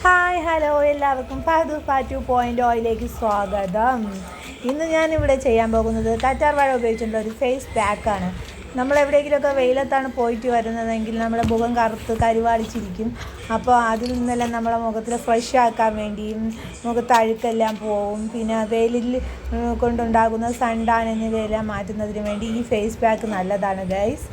Hi hello എല്ലാവർക്കും ഫഹദു Fatu point ഓയിലേക്ക് സ്വാഗതം. ഇന്ന് ഞാനിവിടെ ചെയ്യാൻ പോകുന്നത് കറ്റാർ വാഴ ഉപയോഗിച്ചുള്ള ഒരു ഫേസ് പാക്കാണ്. നമ്മൾ എവിടെയെങ്കിലുമൊക്കെ വെയിലത്താണ് പോയിട്ട് വരുന്നതെങ്കിൽ നമ്മുടെ മുഖം കറുത്ത് കരുവാളിച്ചിരിക്കും. അപ്പോൾ അതിൽ നിന്നെല്ലാം നമ്മളെ മുഖത്തിൽ ഫ്രഷ് ആക്കാൻ വേണ്ടിയും മുഖത്ത് അഴുക്കെല്ലാം പോവും. പിന്നെ വെയിലിൽ കൊണ്ടുണ്ടാകുന്ന സൺടാൻ എന്നിവയെല്ലാം മാറ്റുന്നതിന് വേണ്ടി ഈ ഫേസ് പാക്ക് നല്ലതാണ് ഗൈസ്.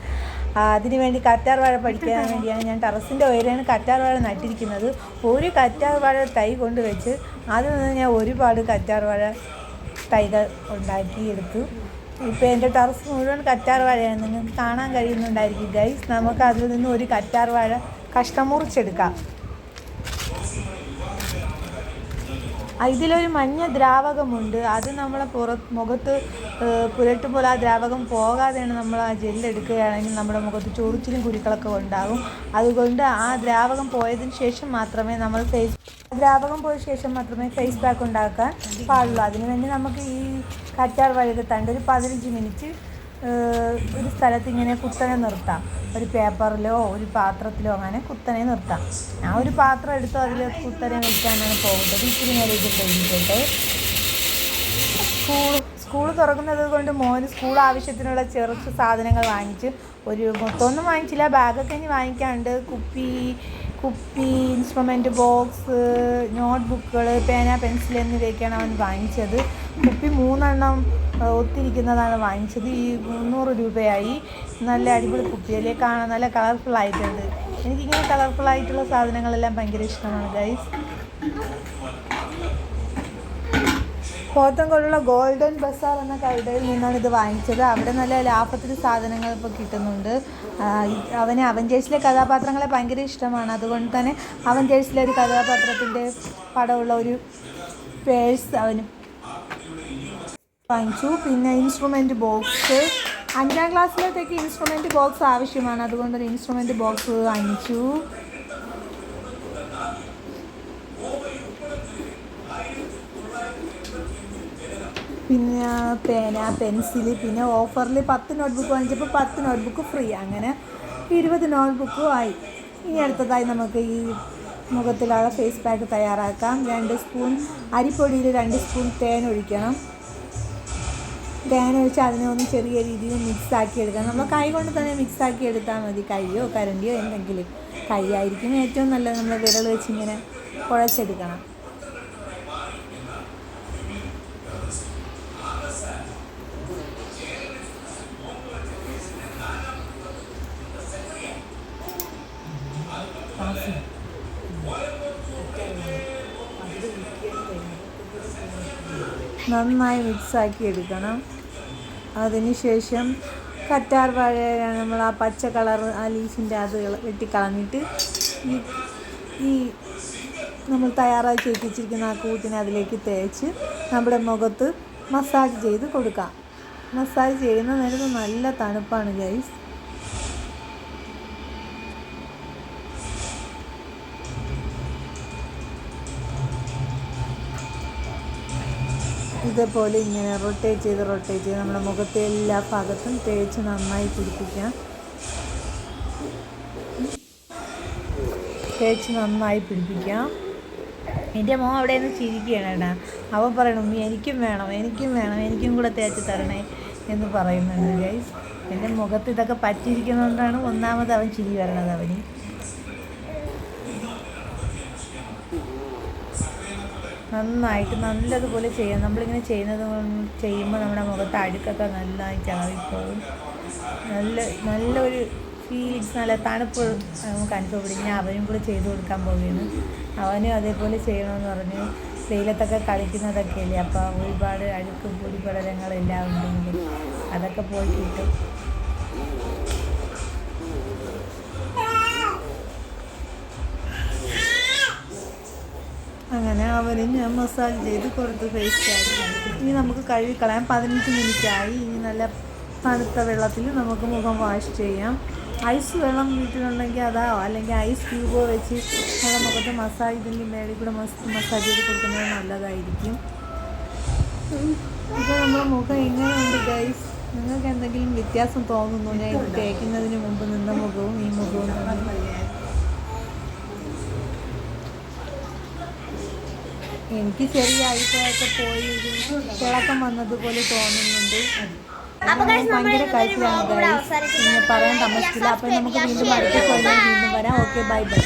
അതിന് വേണ്ടി കറ്റാർ വാഴ പഠിക്കാൻ വേണ്ടിയാണ് ഞാൻ ടെറസിൻ്റെ ഉയരെയാണ് കറ്റാർ വാഴ നട്ടിരിക്കുന്നത്. ഒരു കറ്റാർ വാഴ തൈ കൊണ്ട് വെച്ച് അതിൽ നിന്ന് ഞാൻ ഒരുപാട് കറ്റാർ വാഴ തൈകൾ ഉണ്ടാക്കിയെടുത്തു. ഇപ്പോൾ എൻ്റെ ടെറസ് മുഴുവൻ കറ്റാർ വാഴയാണ്, നിങ്ങൾക്ക് കാണാൻ കഴിയുന്നുണ്ടായിരിക്കും ഗൈസ്. നമുക്ക് അതിൽ നിന്ന് ഒരു കറ്റാർ വാഴ കഷ്ണം മുറിച്ചെടുക്കാം. ഇതിലൊരു മഞ്ഞ ദ്രാവകമുണ്ട്, അത് നമ്മളെ മുഖത്ത് പുരട്ടുമ്പോൾ ആ ദ്രാവകം പോകാതെയാണ് നമ്മൾ ആ ജെല്ലെടുക്കുകയാണെങ്കിൽ നമ്മുടെ മുഖത്ത് ചൊറിച്ചിലും കുരുക്കളൊക്കെ ഉണ്ടാകും. അതുകൊണ്ട് ആ ദ്രാവകം പോയതിന് ശേഷം മാത്രമേ നമ്മൾ ഫേസ് പാക്ക് ഉണ്ടാക്കാൻ പാടുള്ളൂ. അതിനുവേണ്ടി നമുക്ക് ഈ കറ്റാർ വാഴയുടെ തണ്ട് ഒരു 15 മിനിറ്റ് ഒരു സ്ഥലത്ത് ഇങ്ങനെ കുത്തനെ നിർത്താം. ഒരു പേപ്പറിലോ ഒരു പാത്രത്തിലോ അങ്ങനെ കുത്തനെ നിർത്താം. ഞാൻ ഒരു പാത്രം എടുത്തോ അതിൽ കുത്തനെ വെക്കാനാണ് പോകുന്നത്. ഇത്തിരി നേരം ഇത് കഴിഞ്ഞിട്ട് സ്കൂൾ തുറക്കുന്നത് കൊണ്ട് മോന് സ്കൂൾ ആവശ്യത്തിനുള്ള ചെറുക്ക് സാധനങ്ങൾ വാങ്ങിച്ച്, ഒരു മൊത്തമൊന്നും വാങ്ങിച്ചില്ല, ബാഗൊക്കെ ഇനി വാങ്ങിക്കാണ്ട്. കുപ്പി ഇൻസ്ട്രുമെൻറ്റ് ബോക്സ്, നോട്ട് ബുക്കുകൾ, പേന, പെൻസിൽ എന്നിവയൊക്കെയാണ് അവൻ വാങ്ങിച്ചത്. കുപ്പി 3 എണ്ണം ഒത്തിരിക്കുന്നതാണ് വാങ്ങിച്ചത്. ഈ 300 രൂപയായി. നല്ല അടിപൊളി കുപ്പിയല്ലേ, കാണാൻ നല്ല കളർഫുള്ളായിട്ടുണ്ട്. എനിക്കിങ്ങനെ കളർഫുള്ളായിട്ടുള്ള സാധനങ്ങളെല്ലാം ഭയങ്കര ഇഷ്ടമാണ് ഗൈസ്. പോത്തൻകോടുള്ള ഗോൾഡൻ ബസാർ എന്ന കടയിൽ നിന്നാണ് ഇത് വാങ്ങിച്ചത്. അവിടെ നല്ല ലാഭത്തിൽ സാധനങ്ങൾ ഇപ്പോൾ കിട്ടുന്നുണ്ട്. അവന് അവഞ്ചേഴ്സിലെ കഥാപാത്രങ്ങളെ ഭയങ്കര ഇഷ്ടമാണ്. അതുകൊണ്ട് തന്നെ അവഞ്ചേഴ്സിലെ ഒരു കഥാപാത്രത്തിൻ്റെ പടമുള്ള ഒരു പേഴ്സ് അവന് വാങ്ങിച്ചു. പിന്നെ ഇൻസ്ട്രുമെൻറ്റ് ബോക്സ്, 5ാം ക്ലാസ്സിലത്തേക്ക് ഇൻസ്ട്രുമെൻറ്റ് ബോക്സ് ആവശ്യമാണ്, അതുകൊണ്ടൊരു ഇൻസ്ട്രുമെൻറ്റ് ബോക്സ് വാങ്ങിച്ചു. പിന്നെ പേന, പെൻസിൽ, പിന്നെ ഓഫറിൽ 10 നോട്ട്ബുക്ക് വാങ്ങിച്ചപ്പോൾ 10 നോട്ട്ബുക്ക് ഫ്രീ, അങ്ങനെ 20 നോട്ട്ബുക്കും ആയി. ഇനി അടുത്തതായി നമുക്ക് ഈ മുഖത്തിലുള്ള ഫേസ് പാക്ക് തയ്യാറാക്കാം. 2 സ്പൂൺ അരിപ്പൊടിയിൽ 2 സ്പൂൺ തേൻ ഒഴിക്കണം. തേൻ ഒഴിച്ച് അതിനെ ഒന്ന് ചെറിയ രീതിയിൽ മിക്സാക്കി എടുക്കണം. നമ്മൾ കൈ കൊണ്ട് തന്നെ മിക്സാക്കി എടുത്താൽ മതി, കൈയോ കരണ്ടിയോ എന്തെങ്കിലും. കൈ ആയിരിക്കും ഏറ്റവും നല്ലത്. നമ്മൾ വിരൽ വെച്ച് ഇങ്ങനെ കുഴച്ചെടുക്കണം. നന്നായി മിക്സാക്കി എടുക്കണം. അതിനുശേഷം കറ്റാർ വാഴ നമ്മൾ ആ പച്ച കളർ ആ ലീഫിൻ്റെ അത് വെട്ടിക്കളഞ്ഞിട്ട് ഈ നമ്മൾ തയ്യാറാക്കി വെച്ചിരിക്കുന്ന ആ കൂട്ടിനെ അതിലേക്ക് തേച്ച് നമ്മുടെ മുഖത്ത് മസാജ് ചെയ്ത് കൊടുക്കാം. മസാജ് ചെയ്യുന്ന നേരത്ത് നല്ല തണുപ്പാണ് ഗൈസ്. ഇതേപോലെ ഇങ്ങനെ റൊട്ടേറ്റ് ചെയ്ത് നമ്മുടെ മുഖത്തെ എല്ലാ ഭാഗത്തും തേച്ച് നന്നായി പിടിപ്പിക്കാം. എൻ്റെ മോൻ അവിടെ നിന്ന് ചിരിക്കുകയാണ് കേട്ടോ. അവൻ പറയണം, ഉമ്മി എനിക്കും വേണം, എനിക്കും കൂടെ തേച്ച് തരണേ എന്ന് പറയുന്നുണ്ട് ഗൈസ്. എൻ്റെ മുഖത്ത് ഇതൊക്കെ പറ്റിയിരിക്കുന്നതുകൊണ്ടാണ് ഒന്നാമത് അവൻ ചിരി വരണത്. അവന് നന്നായിട്ട് നല്ലതുപോലെ ചെയ്യാം. നമ്മളിങ്ങനെ ചെയ്യുമ്പോൾ നമ്മുടെ മുഖത്ത് അഴുക്കൊക്കെ നന്നായി ചാറിപ്പോകും. നല്ലൊരു ഫീലിങ്സ്, നല്ല തണുപ്പ് നമുക്ക് അനുഭവപ്പെടും. ഞാൻ അവനും കൂടെ ചെയ്ത് കൊടുക്കാൻ പോവുകയാണ്. അവനും അതേപോലെ ചെയ്യണമെന്ന് പറഞ്ഞ് വെയിലത്തൊക്കെ കളിക്കുന്നതൊക്കെ അല്ലേ, അപ്പോൾ ഒരുപാട് അഴുക്കും പൊടിപടലങ്ങളെല്ലാം ഉണ്ടെങ്കിൽ അതൊക്കെ പോയി കിട്ടും. അങ്ങനെ അവനും ഞാൻ മസാജ് ചെയ്ത് കൊടുത്ത് ഫേസ് പാക്ക്. ഇനി നമുക്ക് കഴുകിക്കളയാം. 15 മിനിറ്റായി. ഇനി നല്ല തണുത്ത വെള്ളത്തിൽ നമുക്ക് മുഖം വാഷ് ചെയ്യാം. ഐസ് വെള്ളം വീട്ടിലുണ്ടെങ്കിൽ അതാ, അല്ലെങ്കിൽ ഐസ് ക്യൂബോ വെച്ച് നമ്മുടെ മുഖത്ത് മസാജ് ഇതിൻ്റെ മേളിൽ കൂടെ മസാജ് ചെയ്ത് കൊടുക്കുന്നത് നല്ലതായിരിക്കും. ഇപ്പോൾ നമ്മുടെ മുഖം എങ്ങനെയുണ്ട് ഗൈസ്? നിങ്ങൾക്ക് എന്തെങ്കിലും വ്യത്യാസം തോന്നുന്നു ഞാൻ ഇത് തേക്കുന്നതിന് മുമ്പ് നിന്ന മുഖവും ഈ മുഖവും? എനിക്ക് ചെറിയ ഐസൊക്കെ പോയി ഒരു തിളക്കം വന്നതുപോലെ തോന്നുന്നുണ്ട്. ഭയങ്കര കഴിച്ചിലാണ് ഗൈസ്, പിന്നെ പറയാൻ താമസിക്കില്ല. അപ്പം നമുക്ക് വീണ്ടും അടുത്ത വീണ്ടും വരാം. Okay, bye bye.